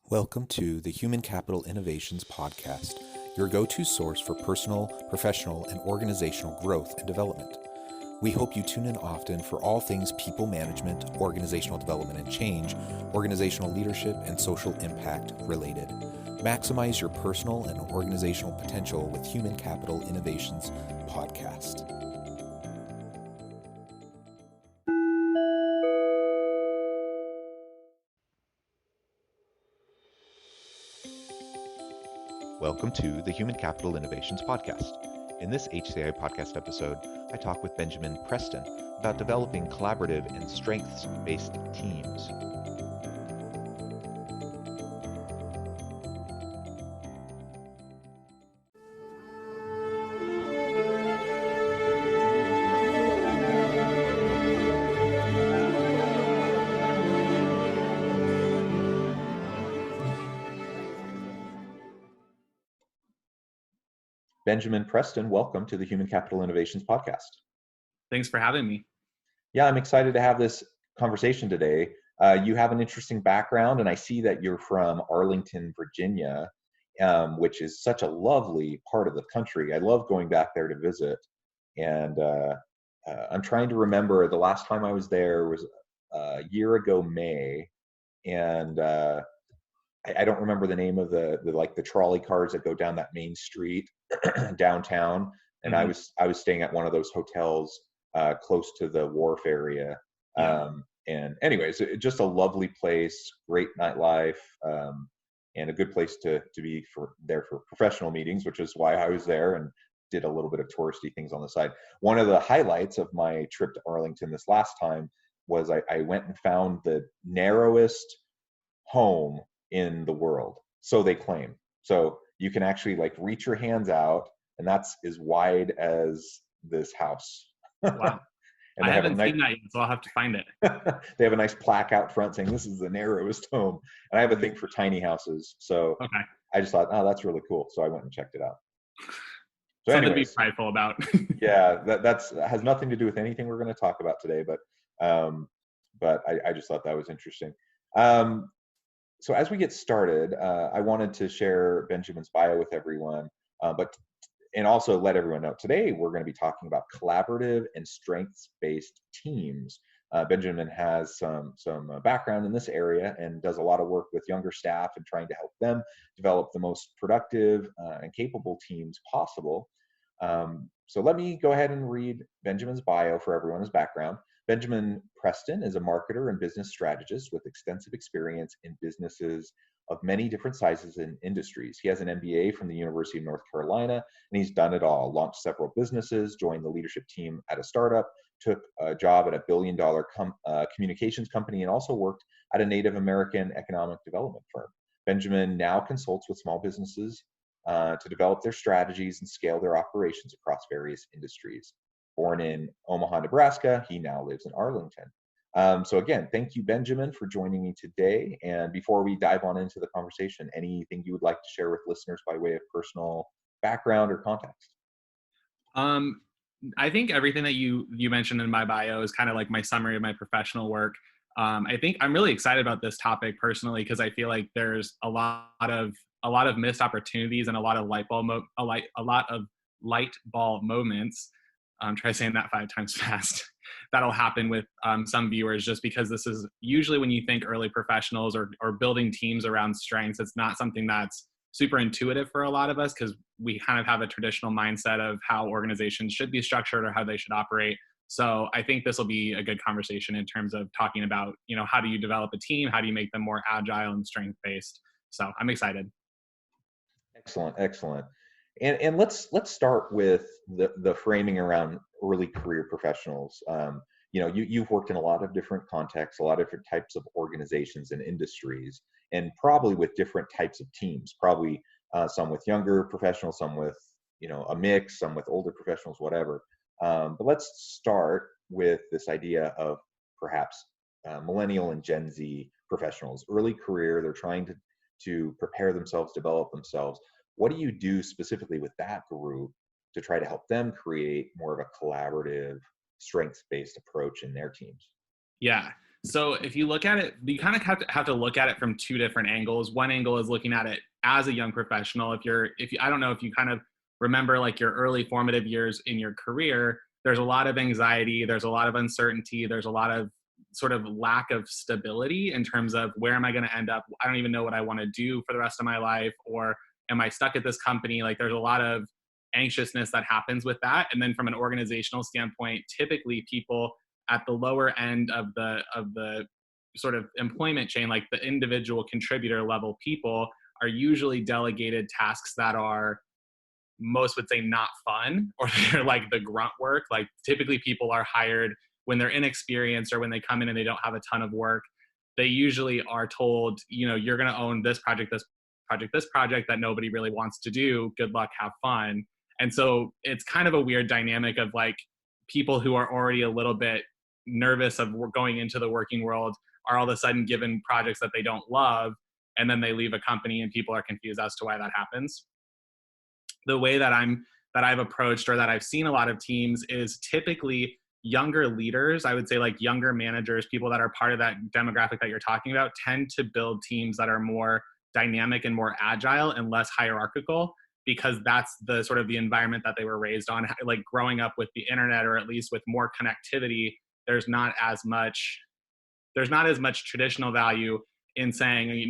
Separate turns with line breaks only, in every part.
Welcome to the Human Capital Innovations Podcast, your go-to source for personal, professional, and organizational growth and development. We hope you tune in often for all things people management, organizational development and change, organizational leadership, and social impact related. Maximize your personal and organizational potential with Human Capital Innovations Podcast. Welcome to the Human Capital Innovations Podcast. In this HCI podcast episode, I talk with Benjamin Preston about developing collaborative and strengths-based teams. Benjamin Preston, welcome to the Human Capital Innovations Podcast.
Thanks for having me.
Yeah, I'm excited to have this conversation today. You have an interesting background, and I see that you're from Arlington, Virginia, which is such a lovely part of the country. I love going back there to visit. And I'm trying to remember, the last time I was there was a year ago, May, and I don't remember the name of the trolley cars that go down that main street downtown. And I was staying at one of those hotels close to the wharf area. And anyways, just a lovely place, great nightlife, and a good place to be there for professional meetings, which is why I was there and did a little bit of touristy things on the side. One of the highlights of my trip to Arlington this last time was I went and found the narrowest home in the world. So they claim. So you can actually reach your hands out, and that's as wide as this house.
Wow.
And
I haven't seen that yet, so I'll have to find it.
They have a nice plaque out front saying this is the narrowest home. And I have a thing for tiny houses. So
okay.
I just thought, oh, that's really cool. So I went and checked it out. So
something to be prideful about.
Yeah, that has nothing to do with anything we're going to talk about today, but I just thought that was interesting. So as we get started, I wanted to share Benjamin's bio with everyone, and also let everyone know today we're going to be talking about collaborative and strengths-based teams. Benjamin has some background in this area and does a lot of work with younger staff and trying to help them develop the most productive and capable teams possible. So let me go ahead and read Benjamin's bio for everyone as background. Benjamin Preston is a marketer and business strategist with extensive experience in businesses of many different sizes and industries. He has an MBA from the University of North Carolina, and he's done it all. Launched several businesses, joined the leadership team at a startup, took a job at a billion-dollar communications company, and also worked at a Native American economic development firm. Benjamin now consults with small businesses to develop their strategies and scale their operations across various industries. Born in Omaha, Nebraska, he now lives in Arlington. So again, thank you, Benjamin, for joining me today. And before we dive on into the conversation, anything you would like to share with listeners by way of personal background or context?
I think everything that you mentioned in my bio is kind of like my summary of my professional work. I think I'm really excited about this topic personally because I feel like there's a lot of missed opportunities and a lot of light bulb moments. Try saying that 5 times fast. That'll happen with some viewers just because this is usually when you think early professionals or building teams around strengths, it's not something that's super intuitive for a lot of us because we kind of have a traditional mindset of how organizations should be structured or how they should operate. So I think this will be a good conversation in terms of talking about, how do you develop a team? How do you make them more agile and strength-based? So I'm excited.
Excellent. And let's start with the framing around early career professionals. You've worked in a lot of different contexts, a lot of different types of organizations and industries, and probably with different types of teams. Probably some with younger professionals, some with a mix, some with older professionals, whatever. But let's start with this idea of perhaps millennial and Gen Z professionals, early career. They're trying to prepare themselves, develop themselves. What do you do specifically with that group to try to help them create more of a collaborative, strengths-based approach in their teams?
Yeah. So if you look at it, you kind of have to look at it from two different angles. One angle is looking at it as a young professional. I don't know if you kind of remember like your early formative years in your career, there's a lot of anxiety, there's a lot of uncertainty, there's a lot of sort of lack of stability in terms of where am I going to end up? I don't even know what I want to do for the rest of my life, or am I stuck at this company? Like there's a lot of anxiousness that happens with that. And then from an organizational standpoint, typically people at the lower end of the sort of employment chain, like the individual contributor level people, are usually delegated tasks that are, most would say, not fun, or they're like the grunt work. Like typically people are hired when they're inexperienced or when they come in and they don't have a ton of work. They usually are told, you're going to own this project, this project that nobody really wants to do. Good luck, have fun. And so it's kind of a weird dynamic of like people who are already a little bit nervous of going into the working world are all of a sudden given projects that they don't love, and then they leave a company and people are confused as to why that happens. The way that I've approached, or that I've seen a lot of teams, is typically younger leaders, I would say like younger managers, people that are part of that demographic that you're talking about, tend to build teams that are more dynamic and more agile and less hierarchical, because that's the sort of the environment that they were raised on. Like growing up with the internet, or at least with more connectivity, there's not as much traditional value in saying,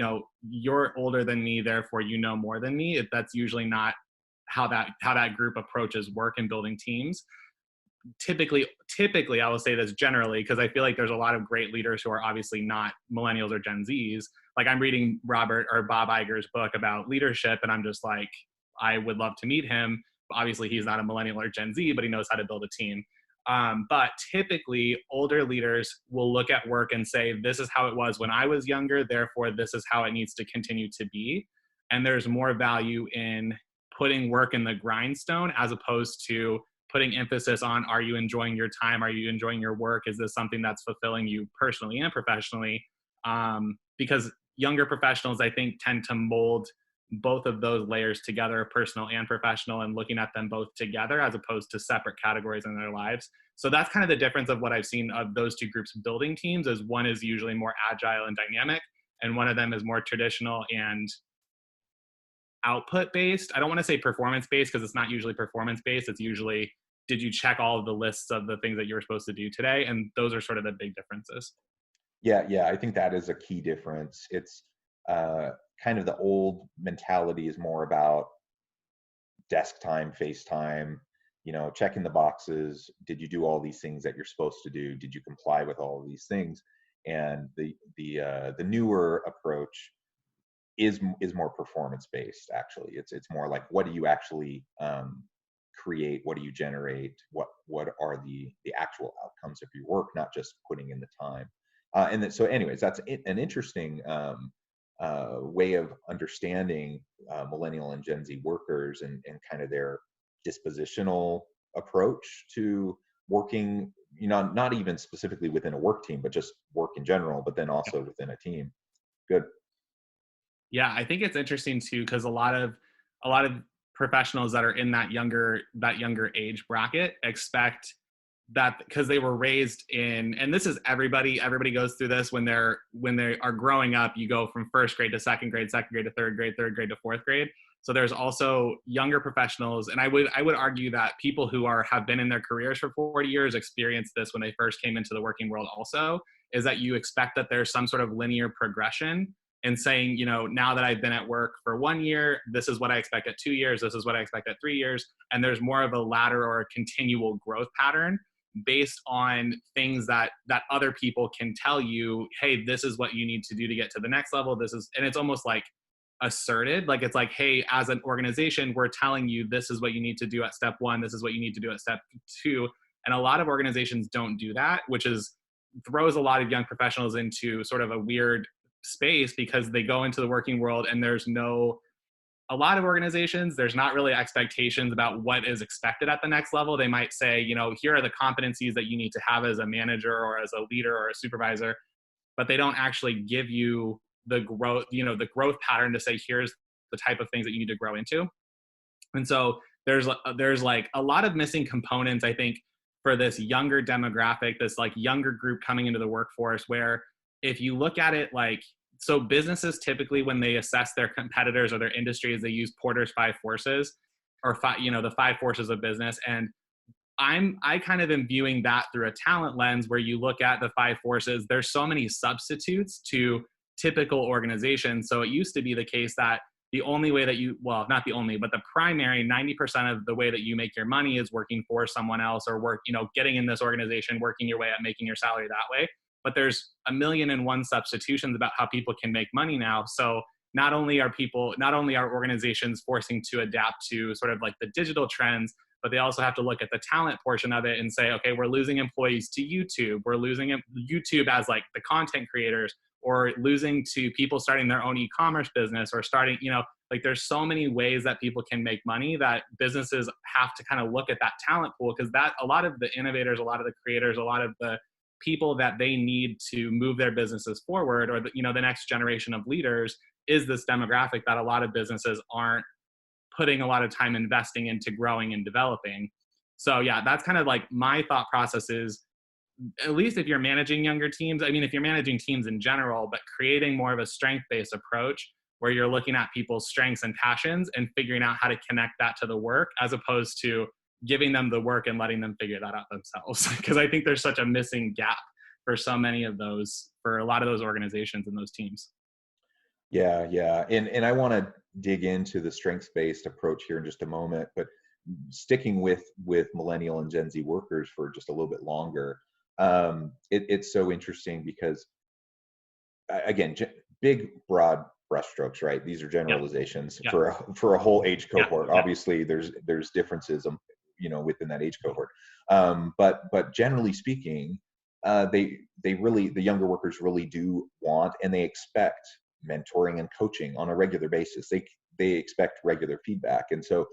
you're older than me, therefore you know more than me. That's usually not how that group approaches work and building teams. Typically, I will say this generally, because I feel like there's a lot of great leaders who are obviously not millennials or Gen Zs. Like I'm reading Bob Iger's book about leadership, and I'm just like, I would love to meet him. Obviously, he's not a millennial or Gen Z, but he knows how to build a team. But typically, older leaders will look at work and say, this is how it was when I was younger, therefore this is how it needs to continue to be. And there's more value in putting work in the grindstone as opposed to putting emphasis on, are you enjoying your time? Are you enjoying your work? Is this something that's fulfilling you personally and professionally? Because younger professionals, I think, tend to mold both of those layers together, personal and professional, and looking at them both together as opposed to separate categories in their lives. So that's kind of the difference of what I've seen of those two groups building teams, is one is usually more agile and dynamic, and one of them is more traditional and output based. I don't want to say performance based, because it's not usually performance based. It's usually, did you check all of the lists of the things that you were supposed to do today? And those are sort of the big differences.
Yeah, I think that is a key difference. It's kind of the old mentality is more about desk time, face time, checking the boxes. Did you do all these things that you're supposed to do? Did you comply with all of these things? And the newer approach is more performance based. Actually, it's more like, what do you actually create? What do you generate? What are the actual outcomes of your work, not just putting in the time? And then, so anyways, that's an interesting way of understanding millennial and Gen Z workers, and kind of their dispositional approach to working, not even specifically within a work team, but just work in general, but then also within a team. Good.
Yeah, I think it's interesting too, because a lot of professionals that are in that younger age bracket expect that, because they were raised in, and this is everybody goes through this when they are growing up. You go from first grade to second grade to third grade to fourth grade. So there's also younger professionals, and I would argue that people who have been in their careers for 40 years experienced this when they first came into the working world also, is that you expect that there's some sort of linear progression, and saying, now that I've been at work for 1 year, this is what I expect at 2 years, this is what I expect at 3 years. And there's more of a ladder or a continual growth pattern based on things that other people can tell you, hey, this is what you need to do to get to the next level. And it's almost like asserted, like it's like, hey, as an organization, we're telling you this is what you need to do at step 1, this is what you need to do at step 2. And a lot of organizations don't do that, which throws a lot of young professionals into sort of a weird space, because they go into the working world and a lot of organizations, there's not really expectations about what is expected at the next level. They might say, here are the competencies that you need to have as a manager or as a leader or a supervisor, but they don't actually give you the growth pattern to say, here's the type of things that you need to grow into. And so there's like a lot of missing components, I think, for this younger demographic, this like younger group coming into the workforce, where if you look at it like, so businesses typically when they assess their competitors or their industries, they use Porter's five forces, or five, you know, the five forces of business. And I kind of am viewing that through a talent lens where you look at the five forces. There's so many substitutes to typical organizations. So it used to be the case that the only way that you, well, not the only, but the primary 90% of the way that you make your money is working for someone else, or work, you know, getting in this organization, working your way up, making your salary that way. But there's a million and one substitutions about how people can make money now. So not only are organizations forcing to adapt to sort of like the digital trends, but they also have to look at the talent portion of it and say, okay, we're losing employees to YouTube. We're losing YouTube as like the content creators, or losing to people starting their own e-commerce business, or starting, you know, like there's so many ways that people can make money that businesses have to kind of look at that talent pool, because that a lot of the innovators, a lot of the creators, a lot of the people that they need to move their businesses forward, or the, you know, the next generation of leaders is this demographic that a lot of businesses aren't putting a lot of time investing into growing and developing. So yeah, that's kind of like my thought process is, at least if you're managing younger teams, I mean, if you're managing teams in general, but creating more of a strength-based approach where you're looking at people's strengths and passions and figuring out how to connect that to the work, as opposed to giving them the work and letting them figure that out themselves. Because I think there's such a missing gap for so many of those, for a lot of those organizations and those teams.
Yeah, yeah. And I want to dig into the strengths-based approach here in just a moment, but sticking with millennial and Gen Z workers for just a little bit longer, it's so interesting because, again, big, broad brushstrokes, right? These are generalizations
Yeah.
for a whole age cohort.
Yeah.
Obviously, there's differences, you know, within that age cohort. But generally speaking, they really, the younger workers really do want and they expect mentoring and coaching on a regular basis. They expect regular feedback, and so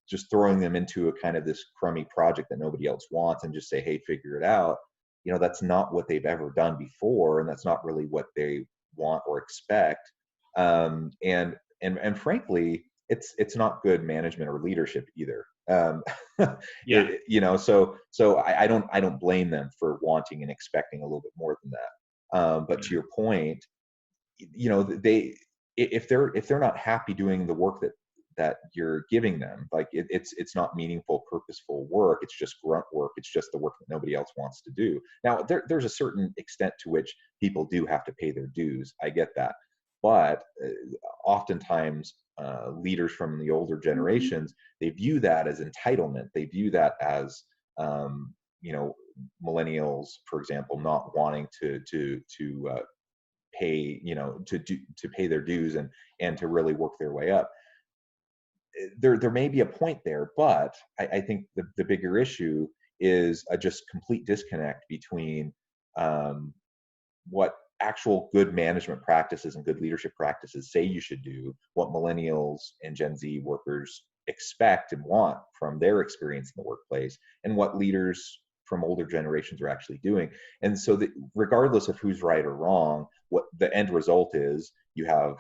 just throwing them into a kind of this crummy project that nobody else wants and just say, hey, figure it out, you know, that's not what they've ever done before, and that's not really what they want or expect. And frankly, it's not good management or leadership either.
Yeah.
You know, so I don't blame them for wanting and expecting a little bit more than that. But to your point, you know, if they're not happy doing the work that you're giving them, like it's not meaningful, purposeful work. It's just grunt work. It's just the work that nobody else wants to do. Now, there's a certain extent to which people do have to pay their dues. I get that, but oftentimes leaders from the older generations, they view that as entitlement. They view that as you know, millennials, for example, not wanting to pay, you know, to pay their dues and to really work their way up. There may be a point there, but I think the bigger issue is a just complete disconnect between what actual good management practices and good leadership practices say you should do, what millennials and Gen Z workers expect and want from their experience in the workplace, and what leaders from older generations are actually doing. And so that regardless of who's right or wrong, what the end result is, you have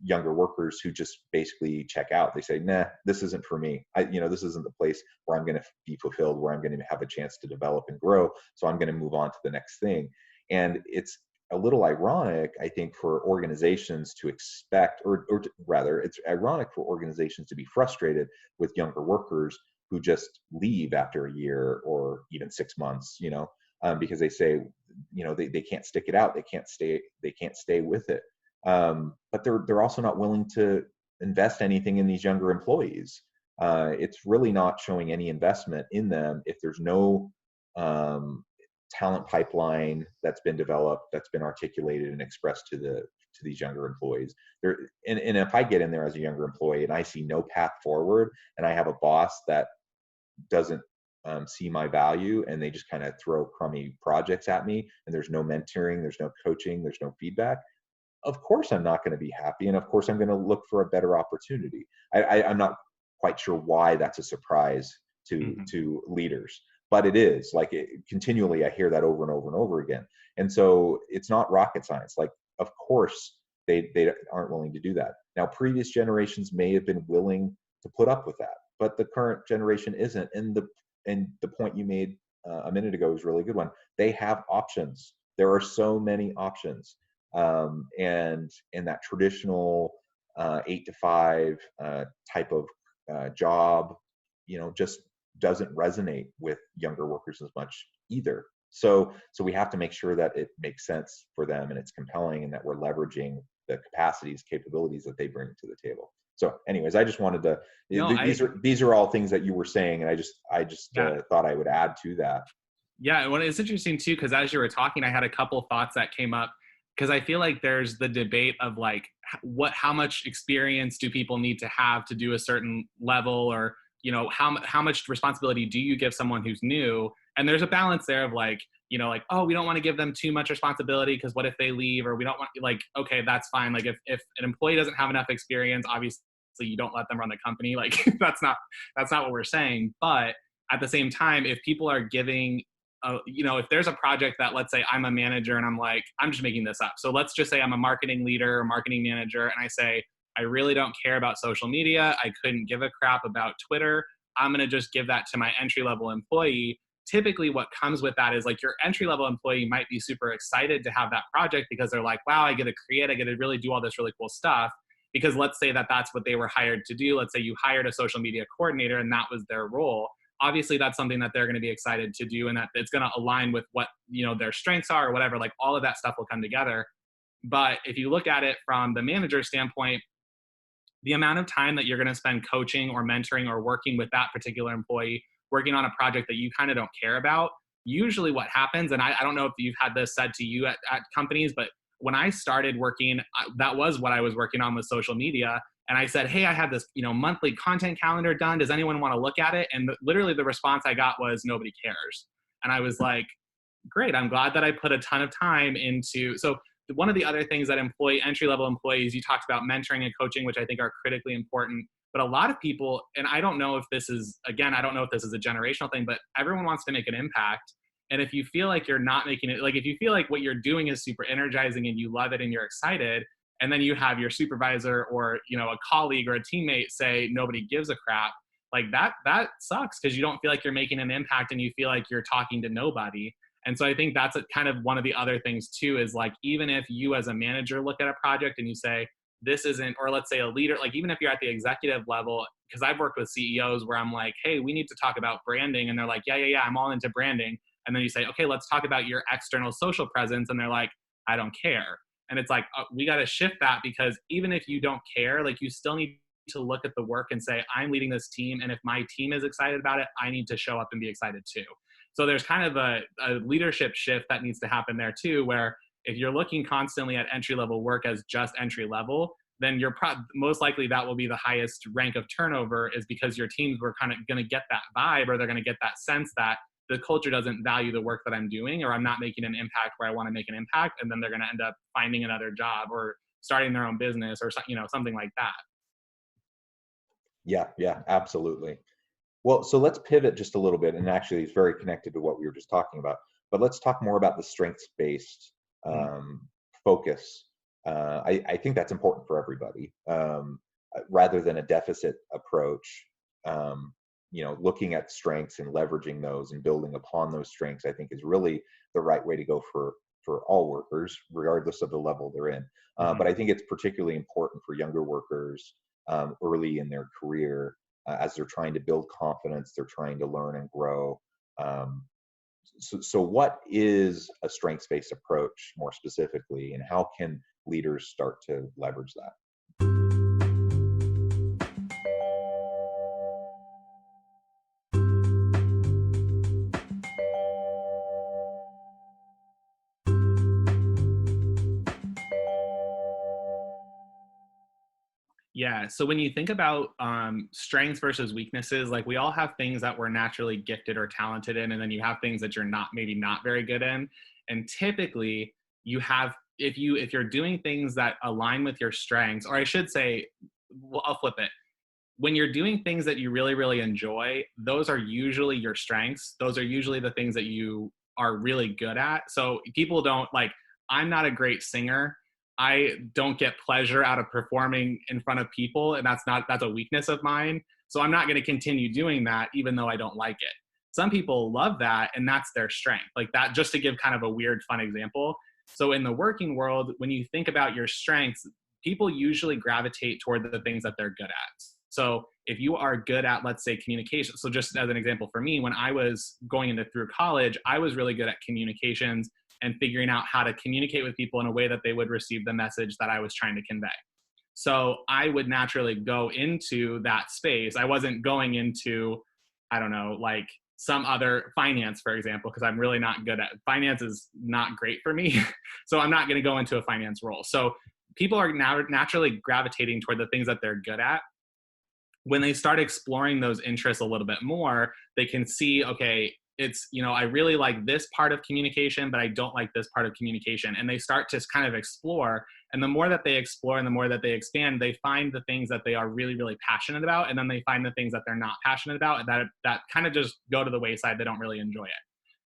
younger workers who just basically check out. They say, nah, this isn't for me. This isn't the place where I'm going to be fulfilled, where I'm going to have a chance to develop and grow. So I'm going to move on to the next thing. And it's a little ironic, I think, for organizations to expect, or rather, it's ironic for organizations to be frustrated with younger workers who just leave after a year or even 6 months, because they say, they can't stick it out. They can't stay with it. But they're also not willing to invest anything in these younger employees. It's really not showing any investment in them if there's no talent pipeline that's been developed, that's been articulated and expressed to these younger employees. And if I get in there as a younger employee and I see no path forward, and I have a boss that doesn't see my value, and they just kind of throw crummy projects at me, and there's no mentoring, there's no coaching, there's no feedback, of course I'm not going to be happy, and of course I'm going to look for a better opportunity. I'm not quite sure why that's a surprise to leaders, but it is. Like, continually I hear that over and over and over again. And so it's not rocket science. Like, of course they aren't willing to do that. Now, previous generations may have been willing to put up with that, but the current generation isn't. And the point you made a minute ago was a really good one. They have options. There are so many options, and that traditional 8 to 5 type of job, just doesn't resonate with younger workers as much either. So we have to make sure that it makes sense for them and it's compelling, and that we're leveraging the capacities, capabilities that they bring to the table. So anyways, I just wanted to,
No,
these are all things that you were saying, and I just
yeah.
thought I would add to that.
Yeah, well, it's interesting too, because as you were talking, I had a couple thoughts that came up, because I feel like there's the debate of like how much experience do people need to have to do a certain level, or how much responsibility do you give someone who's new? And there's a balance there of like, like, oh, we don't want to give them too much responsibility because what if they leave, or we don't want, like, okay, that's fine. Like if an employee doesn't have enough experience, obviously you don't let them run the company. Like that's not what we're saying. But at the same time, if people are giving if there's a project that, let's say I'm a manager and I'm like, I'm just making this up. So let's just say I'm a marketing leader or marketing manager, and I say, I really don't care about social media. I couldn't give a crap about Twitter. I'm going to just give that to my entry-level employee. Typically what comes with that is like your entry-level employee might be super excited to have that project because they're like, wow, I get to create, I get to really do all this really cool stuff. Because let's say that that's what they were hired to do. Let's say you hired a social media coordinator and that was their role. Obviously that's something that they're going to be excited to do, and that it's going to align with what their strengths are or whatever. Like all of that stuff will come together. But if you look at it from the manager's standpoint, the amount of time that you're going to spend coaching or mentoring or working with that particular employee, working on a project that you kind of don't care about, usually what happens, and I don't know if you've had this said to you at companies, but when I started working, that was what I was working on with social media. And I said, hey, I have this, monthly content calendar done. Does anyone want to look at it? And literally the response I got was, nobody cares. And I was like, great. I'm glad that I put a ton of time into. So one of the other things that entry-level employees, you talked about mentoring and coaching, which I think are critically important. But a lot of people, and I don't know if this is a generational thing, but everyone wants to make an impact. And if you feel like you're not making it, like if you feel like what you're doing is super energizing and you love it and you're excited, and then you have your supervisor or a colleague or a teammate say nobody gives a crap, like that sucks, because you don't feel like you're making an impact and you feel like you're talking to nobody. And so I think that's kind of one of the other things too, is like, even if you as a manager look at a project and you say this isn't, or let's say a leader, like even if you're at the executive level, because I've worked with CEOs where I'm like, hey, we need to talk about branding, and they're like, yeah, I'm all into branding. And then you say, okay, let's talk about your external social presence, and they're like, I don't care. And it's like, we got to shift that, because even if you don't care, like you still need to look at the work and say, I'm leading this team, and if my team is excited about it, I need to show up and be excited too. So there's kind of a leadership shift that needs to happen there too, where if you're looking constantly at entry-level work as just entry-level, then you're most likely that will be the highest rank of turnover, is because your teams were kind of going to get that vibe, or they're going to get that sense that the culture doesn't value the work that I'm doing, or I'm not making an impact where I want to make an impact. And then they're going to end up finding another job or starting their own business or something like that.
Yeah, absolutely. Well, so let's pivot just a little bit, and actually it's very connected to what we were just talking about, but let's talk more about the strengths-based focus. I think that's important for everybody, rather than a deficit approach. Looking at strengths and leveraging those and building upon those strengths, I think is really the right way to go for all workers, regardless of the level they're in. But I think it's particularly important for younger workers early in their career, as they're trying to build confidence, they're trying to learn and grow. So what is a strengths-based approach more specifically, and how can leaders start to leverage that?
Yeah. So when you think about strengths versus weaknesses, like we all have things that we're naturally gifted or talented in, and then you have things that you're maybe not very good in. And typically you have, if you're doing things that align with your strengths, or I should say, well, I'll flip it. When you're doing things that you really, really enjoy, those are usually your strengths. Those are usually the things that you are really good at. So people don't like, I'm not a great singer. I don't get pleasure out of performing in front of people, and that's a weakness of mine. So I'm not going to continue doing that, even though I don't like it. some people love that, and that's their strength. Like that, just to give kind of a weird, fun example. So in the working world, when you think about your strengths, people usually gravitate toward the things that they're good at. So if you are good at, let's say, communication. So just as an example for me, when I was going into through college, I was really good at communications and figuring out how to communicate with people in a way that they would receive the message that I was trying to convey. So I would naturally go into that space. I wasn't going into, I don't know, like some other finance, for example, because I'm really not good at finance is not great for me. So I'm not going to go into a finance role. So people are now naturally gravitating toward the things that they're good at. When they start exploring those interests a little bit more, they can see, okay, it's, I really like this part of communication, but I don't like this part of communication. And they start to kind of explore. And the more that they explore and the more that they expand, they find the things that they are really, really passionate about. And then they find the things that they're not passionate about, and that kind of just go to the wayside. They don't really enjoy it.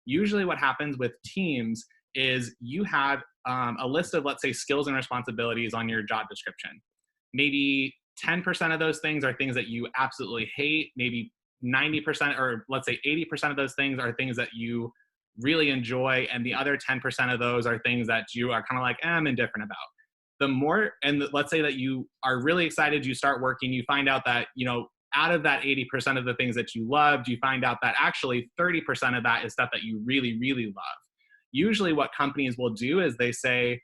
Usually what happens with teams is you have a list of, let's say, skills and responsibilities on your job description. Maybe 10% of those things are things that you absolutely hate. Maybe 90%, or let's say 80% of those things are things that you really enjoy. And the other 10% of those are things that you are kind of like, I'm indifferent about. The more, and let's say that you are really excited, you start working, you find out that, out of that 80% of the things that you loved, you find out that actually 30% of that is stuff that you really, really love. Usually what companies will do is they say,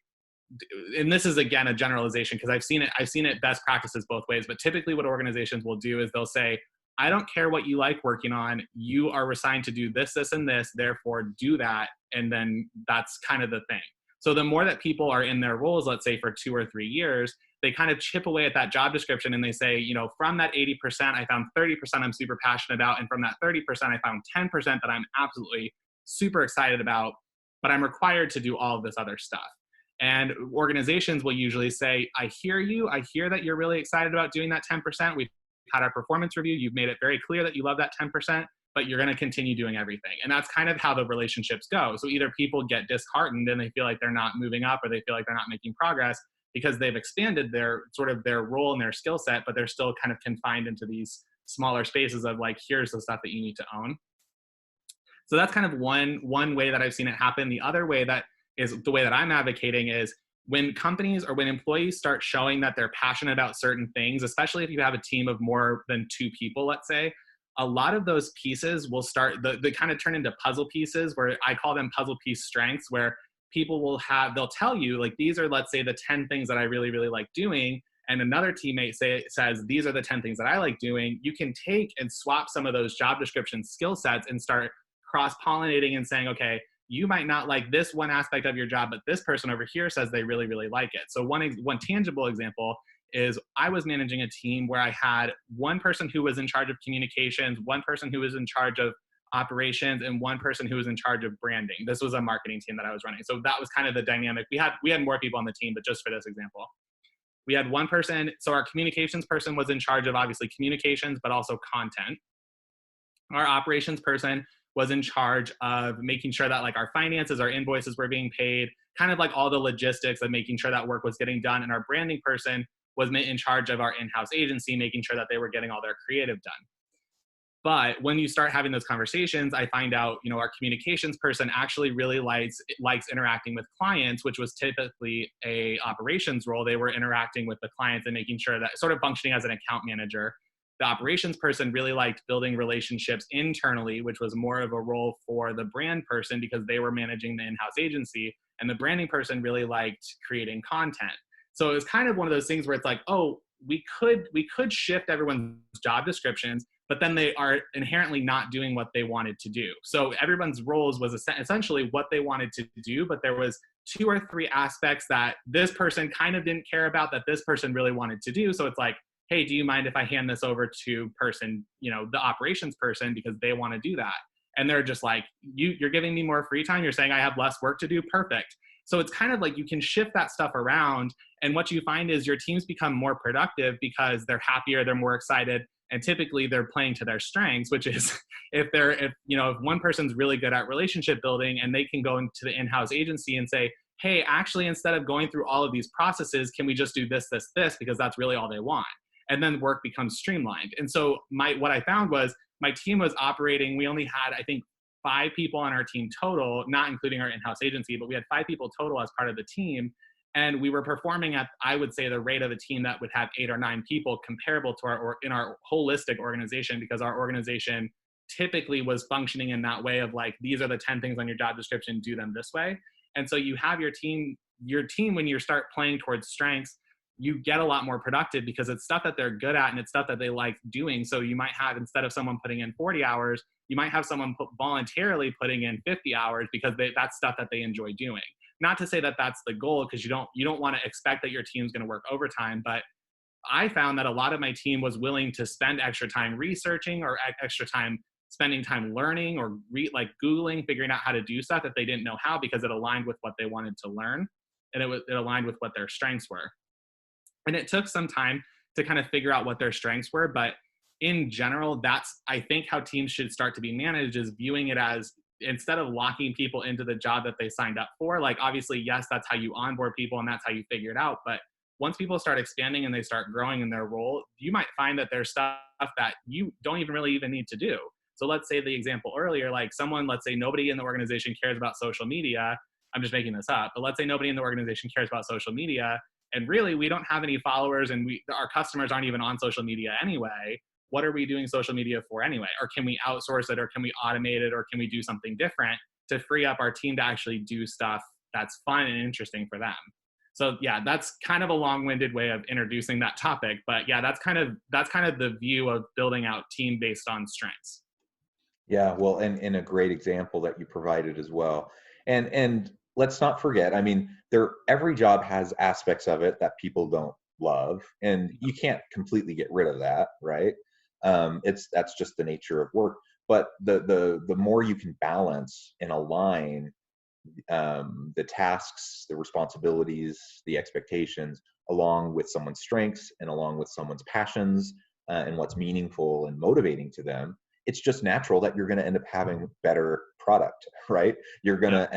and this is again a generalization because I've seen it best practices both ways, but typically what organizations will do is they'll say, I don't care what you like working on, you are assigned to do this, this, and this, therefore do that. And then that's kind of the thing. So the more that people are in their roles, let's say for 2 or 3 years, they kind of chip away at that job description and they say, from that 80%, I found 30% I'm super passionate about. And from that 30%, I found 10% that I'm absolutely super excited about, but I'm required to do all of this other stuff. And organizations will usually say, I hear you. I hear that you're really excited about doing that 10%. We've had our performance review. You've made it very clear that you love that 10%, but you're going to continue doing everything. And that's kind of how the relationships go. So either people get disheartened and they feel like they're not moving up, or they feel like they're not making progress because they've expanded their role and their skill set, but they're still kind of confined into these smaller spaces of like, here's the stuff that you need to own. So that's kind of one way that I've seen it happen. The other way that is the way that I'm advocating is when companies or when employees start showing that they're passionate about certain things, especially if you have a team of more than 2 people, let's say, a lot of those pieces will start, they kind of turn into puzzle pieces, where I call them puzzle piece strengths, where people they'll tell you, like, these are, let's say, the 10 things that I really, really like doing. And another teammate says, these are the 10 things that I like doing. You can take and swap some of those job description skill sets and start cross-pollinating and saying, okay, you might not like this one aspect of your job, but this person over here says they really, really like it. So one tangible example is I was managing a team where I had one person who was in charge of communications, one person who was in charge of operations, and one person who was in charge of branding. This was a marketing team that I was running. So that was kind of the dynamic. We had more people on the team, but just for this example, we had one person. So our communications person was in charge of obviously communications, but also content. Our operations person was in charge of making sure that like our finances, our invoices were being paid, kind of like all the logistics of making sure that work was getting done. And our branding person was in charge of our in-house agency, making sure that they were getting all their creative done. But when you start having those conversations, I find out, our communications person actually really likes interacting with clients, which was typically a operations role. They were interacting with the clients and making sure that, sort of functioning as an account manager. The operations person really liked building relationships internally, which was more of a role for the brand person because they were managing the in-house agency. And the branding person really liked creating content. So it was kind of one of those things where it's like, oh, we could shift everyone's job descriptions, but then they are inherently not doing what they wanted to do. So everyone's roles was essentially what they wanted to do, but there was 2 or 3 aspects that this person kind of didn't care about that this person really wanted to do. So it's like, hey, do you mind if I hand this over to person, the operations person, because they want to do that? And they're just like, you're giving me more free time. You're saying I have less work to do. Perfect. So it's kind of like you can shift that stuff around. And what you find is your teams become more productive because they're happier, they're more excited. And typically they're playing to their strengths, which is if one person's really good at relationship building and they can go into the in-house agency and say, hey, actually, instead of going through all of these processes, can we just do this, this, this? Because that's really all they want. And then work becomes streamlined. And so what I found was my team was operating, we only had, I think, 5 people on our team total, not including our in-house agency, but we had 5 people total as part of the team. And we were performing at, I would say, the rate of a team that would have 8 or 9 people, comparable to in our holistic organization, because our organization typically was functioning in that way of like, these are the 10 things on your job description, do them this way. And so you have your team, when you start playing towards strengths, you get a lot more productive because it's stuff that they're good at and it's stuff that they like doing. So you might have, instead of someone putting in 40 hours, you might have someone voluntarily putting in 50 hours because that's stuff that they enjoy doing. Not to say that that's the goal, because you don't want to expect that your team's going to work overtime, but I found that a lot of my team was willing to spend extra time researching, or extra time spending time learning, or like Googling, figuring out how to do stuff that they didn't know how, because it aligned with what they wanted to learn, and it aligned with what their strengths were. And it took some time to kind of figure out what their strengths were, but in general, that's, I think, how teams should start to be managed, is viewing it as, instead of locking people into the job that they signed up for, like, obviously, yes, that's how you onboard people and that's how you figure it out. But once people start expanding and they start growing in their role, you might find that there's stuff that you don't even need to do. So let's say the example earlier, like let's say nobody in the organization cares about social media. I'm just making this up, but let's say nobody in the organization cares about social media. And really, we don't have any followers, and our customers aren't even on social media anyway. What are we doing social media for anyway? Or can we outsource it, or can we automate it, or can we do something different to free up our team to actually do stuff that's fun and interesting for them? So yeah, that's kind of a long-winded way of introducing that topic, but yeah, that's kind of the view of building out team based on strengths.
Yeah, well, and a great example that you provided as well. And let's not forget, I mean, every job has aspects of it that people don't love, and you can't completely get rid of that, right? That's just the nature of work. But the more you can balance and align the tasks, the responsibilities, the expectations, along with someone's strengths and along with someone's passions, and what's meaningful and motivating to them, it's just natural that you're going to end up having better product, right? You're going to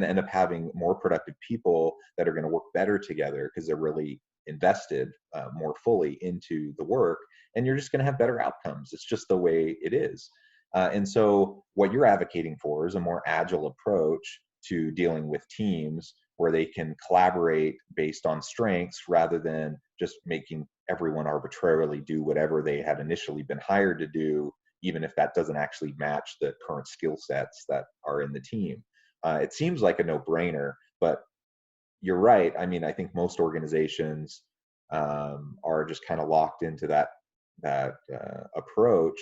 end up having more productive people that are going to work better together because they're really invested more fully into the work, and you're just going to have better outcomes. It's just the way it is. And so what you're advocating for is a more agile approach to dealing with teams, where they can collaborate based on strengths rather than just making everyone arbitrarily do whatever they had initially been hired to do, even if that doesn't actually match the current skill sets that are in the team. It seems like a no-brainer, but you're right. I mean, I think most organizations are just kind of locked into that approach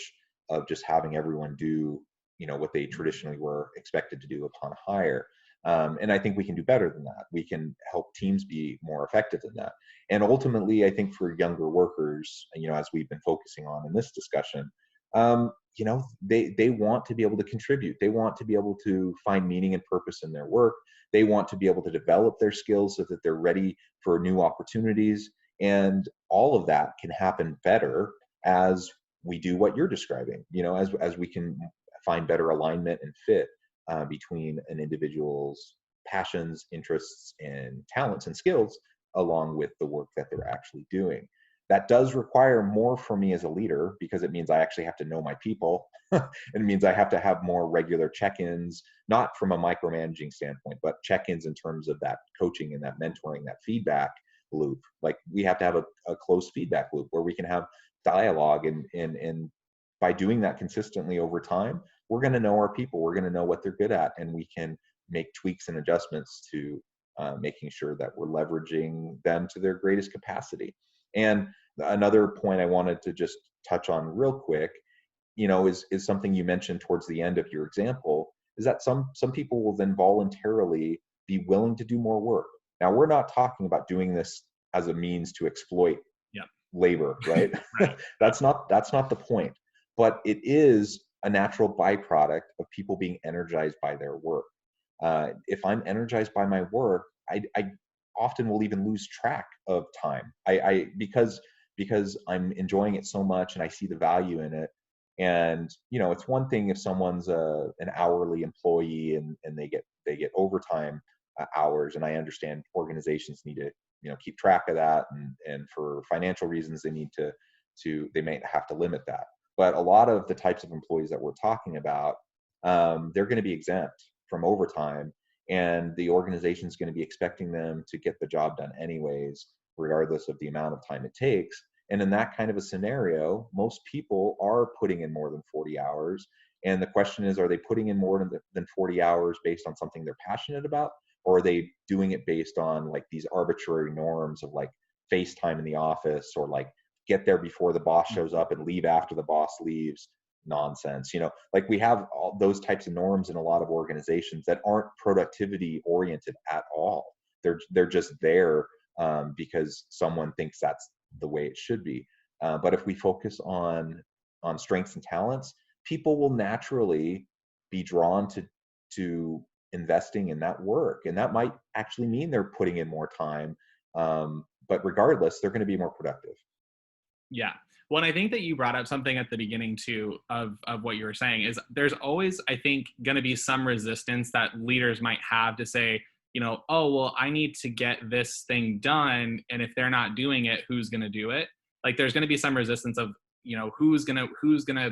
of just having everyone do, what they traditionally were expected to do upon hire. And I think we can do better than that. We can help teams be more effective than that. And ultimately, I think for younger workers, as we've been focusing on in this discussion, they want to be able to contribute. They want to be able to find meaning and purpose in their work. They want to be able to develop their skills so that they're ready for new opportunities. And all of that can happen better as we do what you're describing, as we can find better alignment and fit between an individual's passions, interests, and talents and skills, along with the work that they're actually doing. That does require more from me as a leader, because it means I actually have to know my people. It means I have to have more regular check-ins, not from a micromanaging standpoint, but check-ins in terms of that coaching and that mentoring, that feedback loop. Like, we have to have a close feedback loop where we can have dialogue, and by doing that consistently over time, we're going to know our people. We're going to know what they're good at, and we can make tweaks and adjustments to making sure that we're leveraging them to their greatest capacity. And another point I wanted to just touch on real quick, is something you mentioned towards the end of your example, is that some people will then voluntarily be willing to do more work. Now, we're not talking about doing this as a means to exploit labor, right?
Right.
That's not the point. But it is a natural byproduct of people being energized by their work. If I'm energized by my work, I often will even lose track of time. Because I'm enjoying it so much and I see the value in it. And it's one thing if someone's an hourly employee and they get overtime hours, and I understand organizations need to keep track of that, and for financial reasons they may have to limit that. But a lot of the types of employees that we're talking about, they're going to be exempt from overtime, and the organization is going to be expecting them to get the job done anyways, regardless of the amount of time it takes. And in that kind of a scenario, most people are putting in more than 40 hours. And the question is, are they putting in more than 40 hours based on something they're passionate about? Or are they doing it based on like these arbitrary norms of like FaceTime in the office, or like get there before the boss shows up and leave after the boss leaves nonsense? Like we have all those types of norms in a lot of organizations that aren't productivity oriented at all. They're just there because someone thinks that's the way it should be. But if we focus on strengths and talents, people will naturally be drawn to investing in that work, and that might actually mean they're putting in more time. But regardless, they're going to be more productive.
Yeah. Well, and I think that you brought up something at the beginning too of what you were saying is there's always, I think, going to be some resistance that leaders might have to say, oh, well, I need to get this thing done. And if they're not doing it, who's going to do it? Like there's going to be some resistance of, who's going to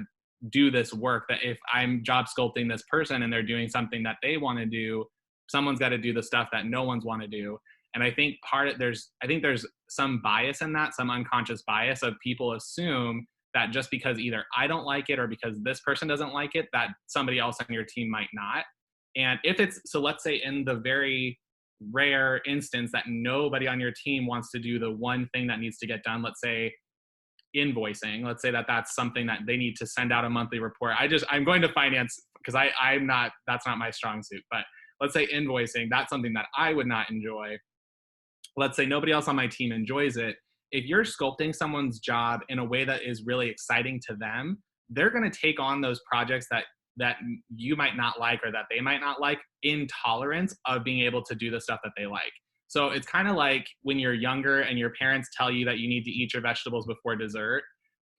do this work, that if I'm job sculpting this person and they're doing something that they want to do, someone's got to do the stuff that no one's want to do. And I think there's some bias in that, some unconscious bias of people assume that just because either I don't like it or because this person doesn't like it, that somebody else on your team might not. And so let's say in the very rare instance that nobody on your team wants to do the one thing that needs to get done, let's say invoicing, let's say that that's something that they need to send out a monthly report. I'm going to finance because that's not my strong suit, but let's say invoicing, that's something that I would not enjoy. Let's say nobody else on my team enjoys it. If you're sculpting someone's job in a way that is really exciting to them, they're going to take on those projects that you might not like or that they might not like, in tolerance of being able to do the stuff that they like. So it's kind of like when you're younger and your parents tell you that you need to eat your vegetables before dessert.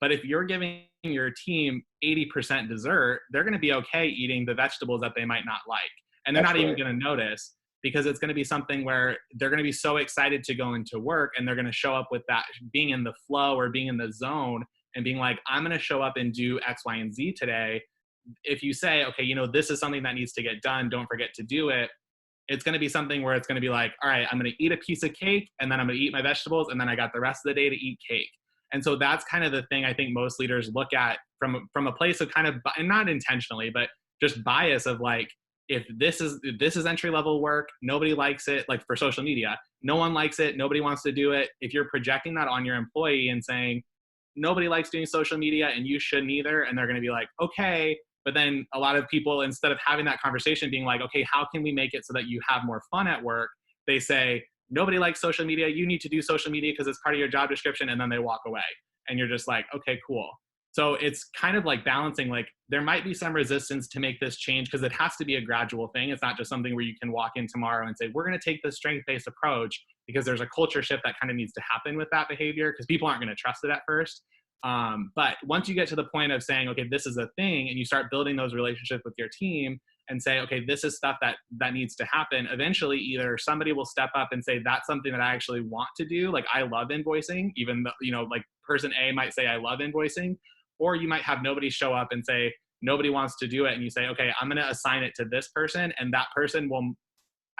But if you're giving your team 80% dessert, they're going to be okay eating the vegetables that they might not like. And they're
That's
not
right.
even going to notice, because it's going to be something where they're going to be so excited to go into work, and they're going to show up with that being in the flow or being in the zone and being like, I'm going to show up and do X, Y, and Z today. If you say, okay, this is something that needs to get done, don't forget to do it. It's going to be something where it's going to be like, all right, I'm going to eat a piece of cake and then I'm going to eat my vegetables and then I got the rest of the day to eat cake. And so that's kind of the thing I think most leaders look at from a place of kind of, and not intentionally, but just bias of like, if this is entry level work, nobody likes it. Like for social media, no one likes it, nobody wants to do it. If you're projecting that on your employee and saying nobody likes doing social media and you shouldn't either, and they're going to be like, okay. But then a lot of people, instead of having that conversation being like, okay, how can we make it so that you have more fun at work, they say nobody likes social media, you need to do social media because it's part of your job description, and then they walk away. And you're just like, okay, cool. So it's kind of like balancing, like there might be some resistance to make this change because it has to be a gradual thing. It's not just something where you can walk in tomorrow and say, we're going to take this strength-based approach, because there's a culture shift that kind of needs to happen with that behavior because people aren't going to trust it at first. But once you get to the point of saying, okay, this is a thing, and you start building those relationships with your team and say, okay, this is stuff that needs to happen, eventually either somebody will step up and say, that's something that I actually want to do. Like I love invoicing, even though, like person A might say, I love invoicing. Or you might have nobody show up and say, nobody wants to do it. And you say, okay, I'm going to assign it to this person. And that person will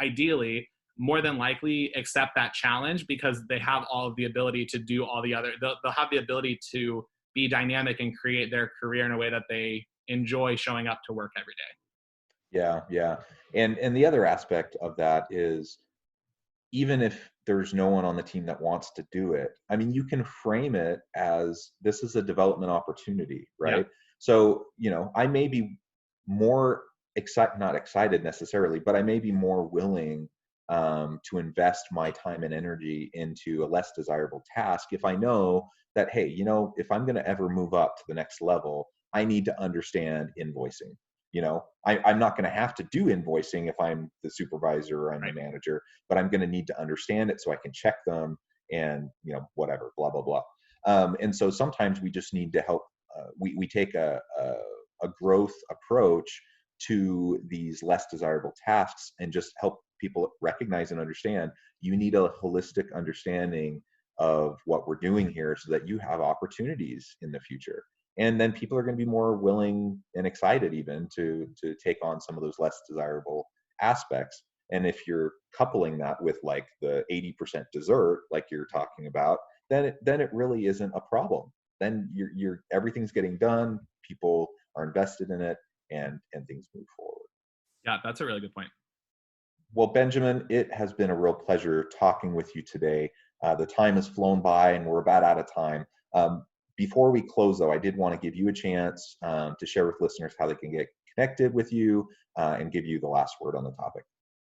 ideally, more than likely, accept that challenge because they have all of the ability to do all the other, they'll have the ability to be dynamic and create their career in a way that they enjoy showing up to work every day.
Yeah, yeah. And the other aspect of that is, even if there's no one on the team that wants to do it, I mean, you can frame it as this is a development opportunity, right?
Yeah.
So, I may be more not excited necessarily, but I may be more willing to invest my time and energy into a less desirable task if I know that, hey, if I'm going to ever move up to the next level, I need to understand invoicing. I'm not going to have to do invoicing if I'm the supervisor or I'm the manager, but I'm going to need to understand it so I can check them and, whatever, blah, blah, blah. And so sometimes we just need to help. We take a growth approach to these less desirable tasks and just help people recognize and understand you need a holistic understanding of what we're doing here so that you have opportunities in the future. And then people are going to be more willing and excited even to take on some of those less desirable aspects. And if you're coupling that with like the 80% dessert, like you're talking about, then it really isn't a problem. Then you're everything's getting done, people are invested in it, and things move forward.
Yeah, that's a really good point.
Well, Benjamin, it has been a real pleasure talking with you today. The time has flown by and we're about out of time. Before we close, though, I did want to give you a chance to share with listeners how they can get connected with you and give you the last word on the topic.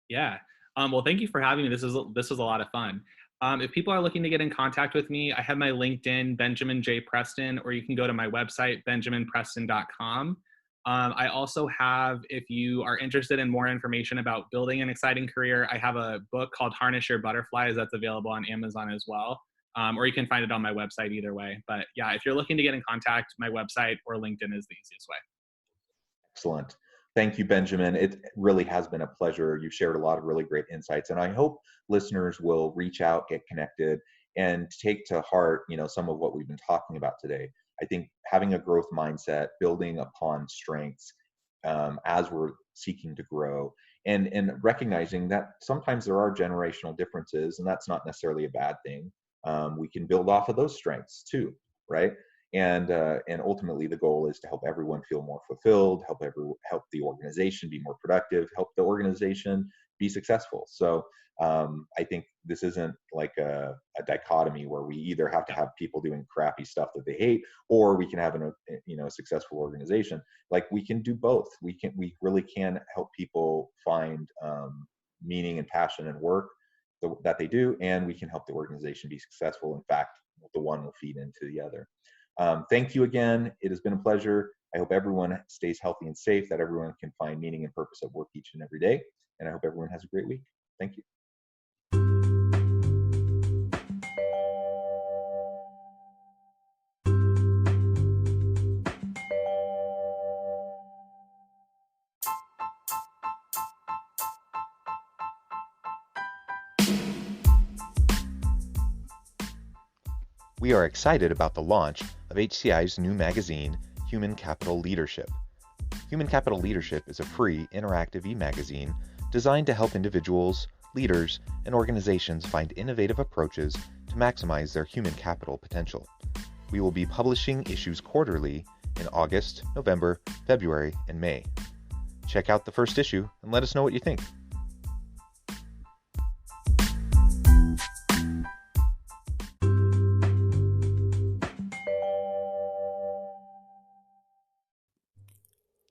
Yeah. Well, thank you for having me. This was a lot of fun. If people are looking to get in contact with me, I have my LinkedIn, Benjamin J. Preston, or you can go to my website, benjaminpreston.com. I also have, if you are interested in more information about building an exciting career, I have a book called Harness Your Butterflies that's available on Amazon as well. Or you can find it on my website either way. But yeah, if you're looking to get in contact, my website or LinkedIn is the easiest way.
Excellent. Thank you, Benjamin. It really has been a pleasure. You've shared a lot of really great insights, and I hope listeners will reach out, get connected, and take to heart, some of what we've been talking about today. I think having a growth mindset, building upon strengths as we're seeking to grow, and recognizing that sometimes there are generational differences, and that's not necessarily a bad thing. We can build off of those strengths too, right? And ultimately the goal is to help everyone feel more fulfilled, help the organization be more productive, help the organization be successful. So I think this isn't like a dichotomy where we either have to have people doing crappy stuff that they hate, or we can have a successful organization. Like, we can do both. We really can help people find meaning and passion and work that they do, and we can help the organization be successful. In fact, the one will feed into the other. Thank you again. It has been a pleasure. I hope everyone stays healthy and safe, that everyone can find meaning and purpose at work each and every day. And I hope everyone has a great week. Thank you. We are excited about the launch of HCI's new magazine, Human Capital Leadership. Human Capital Leadership is a free, interactive e-magazine designed to help individuals, leaders, and organizations find innovative approaches to maximize their human capital potential. We will be publishing issues quarterly in August, November, February, and May. Check out the first issue and let us know what you think.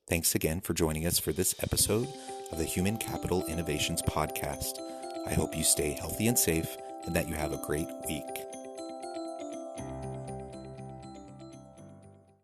Thanks again for joining us for this episode of the Human Capital Innovations Podcast. I hope you stay healthy and safe and that you have a great week.